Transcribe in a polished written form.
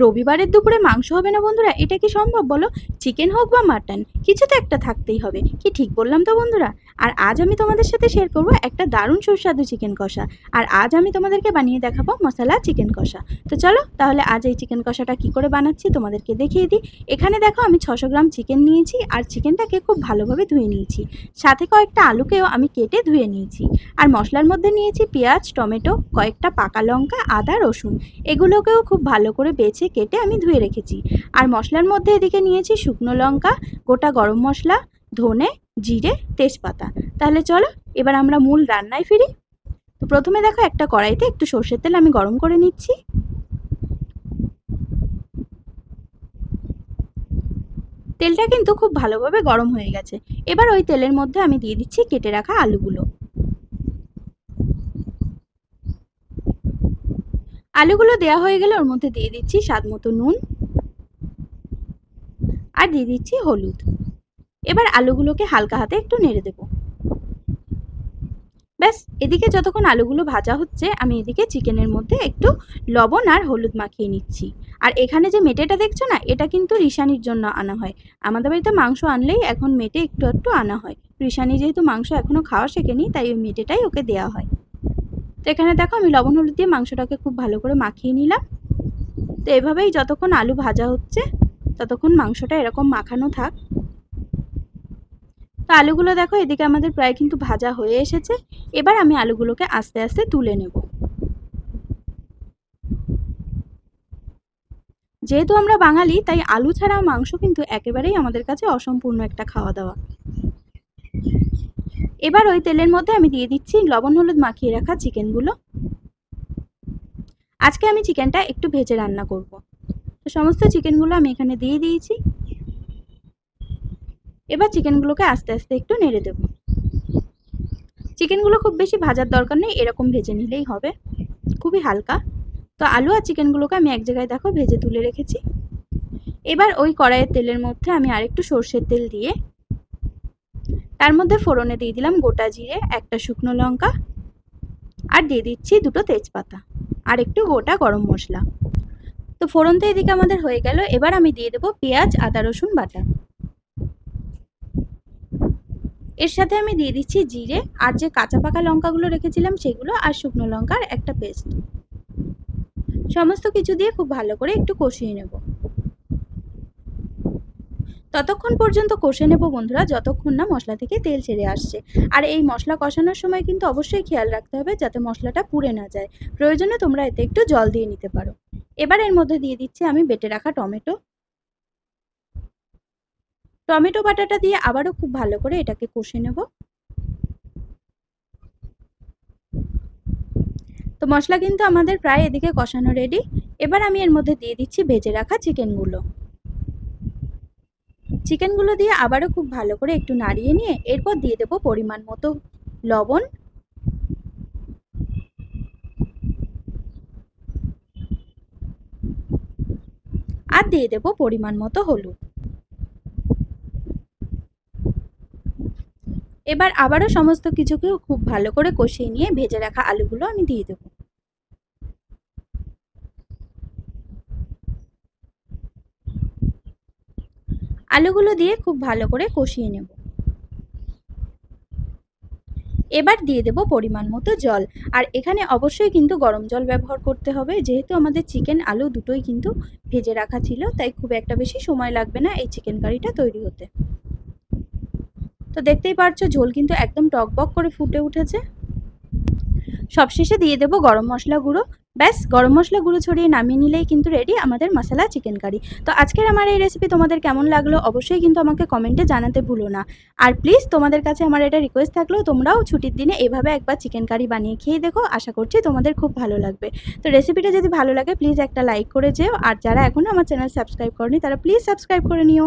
রবিবারের দুপুরে মাংস হবে না বন্ধুরা? এটা কি সম্ভব বলো? চিকেন হোক বা মাটন, কিছু তো একটা থাকতেই হবে। কি ঠিক বললাম তো বন্ধুরা? আর আজ আমি তোমাদের সাথে শেয়ার করব একটা দারুণ সুস্বাদু চিকেন কষা। আর আজ আমি তোমাদেরকে বানিয়ে দেখাবো মশলা চিকেন কষা। তো চলো তাহলে আজ এই চিকেন কষাটা কি করে বানাচ্ছি তোমাদেরকে দেখিয়ে দিই। এখানে দেখো আমি 600 গ্রাম চিকেন নিয়েছি আর চিকেনটাকে খুব ভালোভাবে ধুয়ে নিয়েছি। সাথে কয়েকটা আলুকেও আমি কেটে ধুয়ে নিয়েছি। আর মশলার মধ্যে নিয়েছি পেঁয়াজ, টমেটো, কয়েকটা পাকা লঙ্কা, আদা, রসুন। এগুলোকেও খুব ভালো করে বেছে কেটে আমি ধুয়ে রেখেছি। আর মশলার মধ্যে এদিকে নিয়েছি শুকনো লঙ্কা, গোটা গরম মশলা, ধনে, জিরে, তেজপাতা। তাহলে চলো এবার আমরা মূল রান্নায় ফিরি। তো প্রথমে দেখো একটা কড়াইতে একটু সর্ষের তেল আমি গরম করে নিচ্ছি। তেলটা কিন্তু খুব ভালোভাবে গরম হয়ে গেছে। এবার ওই তেলের মধ্যে আমি দিয়ে দিচ্ছি কেটে রাখা আলুগুলো। আলুগুলো দেওয়া হয়ে গেলে ওর মধ্যে দিয়ে দিচ্ছি স্বাদ মতো নুন আর দিয়ে দিচ্ছি হলুদ। এবার আলুগুলোকে হালকা হাতে একটু নেড়ে দেবো। ব্যাস, এদিকে যতক্ষণ আলুগুলো ভাজা হচ্ছে আমি এদিকে চিকেনের মধ্যে একটু লবণ আর হলুদ মাখিয়ে নিচ্ছি। আর এখানে যে মেটেটা দেখছো না, এটা কিন্তু রিশানির জন্য আনা হয়। আমাদের বাড়িতে মাংস আনলেই এখন মেটে একটু একটু আনা হয়। রিশানি যেহেতু মাংস এখনো খাওয়া শেখেনি, তাই ওই মেটেটাই ওকে দেওয়া হয়। তো এখানে দেখো আমি লবণ হলুদ দিয়ে মাংসটাকে খুব ভালো করে মাখিয়ে নিলাম। তো এভাবেই যতক্ষণ আলু ভাজা হচ্ছে ততক্ষণ মাংসটা এরকম মাখানো থাক। তো আলুগুলো দেখো এদিকে আমাদের প্রায় কিন্তু ভাজা হয়ে এসেছে। এবার আমি আলুগুলোকে আস্তে আস্তে তুলে নেব। যেহেতু আমরা বাঙালি, তাই আলু ছাড়া মাংস কিন্তু একেবারেই আমাদের কাছে অসম্পূর্ণ একটা খাওয়া দাওয়া। এবার ওই তেলের মধ্যে আমি দিয়ে দিচ্ছি লবণ হলুদ মাখিয়ে রাখা চিকেনগুলো। আজকে আমি চিকেনটা একটু ভেজে রান্না করব। তো সমস্ত চিকেনগুলো আমি এখানে দিয়ে দিয়েছি। এবার চিকেনগুলোকে আস্তে আস্তে একটু নেড়ে দেব। চিকেনগুলো খুব বেশি ভাজার দরকার নেই, এরকম ভেজে নিলেই হবে, খুবই হালকা। তো আলু আর চিকেনগুলোকে আমি এক জায়গায় দেখো ভেজে তুলে রেখেছি। এবার ওই কড়াইয়ের তেলের মধ্যে আমি আরেকটু সর্ষের তেল দিয়ে তার মধ্যে ফোড়নে দিয়ে দিলাম গোটা জিরে, একটা শুকনো লঙ্কা আর দিয়ে দিচ্ছি দুটো তেজপাতা আর একটু গোটা গরম মশলা। তো ফোড়নটা এদিকে আমাদের হয়ে গেল। এবার আমি দিয়ে দেবো পেঁয়াজ, আদা, রসুন বাটা। এর সাথে আমি দিয়ে দিচ্ছি জিরে আর যে কাঁচা পাকা লঙ্কাগুলো রেখেছিলাম সেগুলো আর শুকনো লঙ্কার একটা পেস্ট। সমস্ত কিছু দিয়ে খুব ভালো করে একটু কষিয়ে নেব। ততক্ষণ পর্যন্ত কষে নেব বন্ধুরা যতক্ষণ না মশলা থেকে তেল ছেড়ে আসছে। আর এই মশলা কষানোর সময় কিন্তু অবশ্যই খেয়াল রাখতে হবে যাতে মশলাটা পুড়ে না যায়। প্রয়োজনে তোমরা এতে একটু জল দিয়ে নিতে পারো। এবার এর মধ্যে দিয়ে দিচ্ছি আমি বেটে রাখা টমেটো। টমেটো বাটাটা দিয়ে আবারও খুব ভালো করে এটাকে কষে নেব। তো মশলা কিন্তু আমাদের প্রায় এদিকে কষানো রেডি। এবার আমি এর মধ্যে দিয়ে দিচ্ছি ভেজে রাখা চিকেনগুলো। চিকেনগুলো দিয়ে আবারও খুব ভালো করে একটু নাড়িয়ে নিয়ে এরপর দিয়ে দেবো পরিমাণ মতো লবণ আর দিয়ে দেবো পরিমাণ মতো হলুদ। এবার আবারও সমস্ত কিছুকে খুব ভালো করে কষিয়ে নিয়ে ভেজে রাখা আলুগুলো আমি দিয়ে দেবো। আলুগুলো দিয়ে খুব ভালো করে কষিয়ে নেব। এবার দিয়ে দেব পরিমাণ মতো জল। আর এখানে অবশ্যই কিন্তু গরম জল ব্যবহার করতে হবে, যেহেতু আমাদের চিকেন আলু দুটোই কিন্তু ভেজে রাখা ছিল, তাই খুব একটা বেশি সময় লাগবে না এই চিকেন কারিটা তৈরি হতে। তো দেখতেই পারছো ঝোল কিন্তু একদম টকবক করে ফুটে উঠেছে। সবশেষে দিয়ে দেবো গরম মশলা গুঁড়ো। ব্যাস, গরম মশলা গুঁড়ো ছড়িয়ে নামিয়ে নিলেই কিন্তু রেডি আমাদের মশলা চিকেন কারি। তো আজকের আমার এই রেসিপি তোমাদের কেমন লাগলো অবশ্যই কিন্তু আমাকে কমেন্টে জানাতে ভুলো না। আর প্লিজ তোমাদের কাছে আমার এটা রিকোয়েস্ট থাকলেও তোমরাও ছুটির দিনে এভাবে একবার চিকেন কারি বানিয়ে খেয়ে দেখো, আশা করছি তোমাদের খুব ভালো লাগবে। তো রেসিপিটা যদি ভালো লাগে প্লিজ একটা লাইক করে যেও। আর যারা এখনও আমার চ্যানেল সাবস্ক্রাইব করনি তারা প্লিজ সাবস্ক্রাইব করে নিও।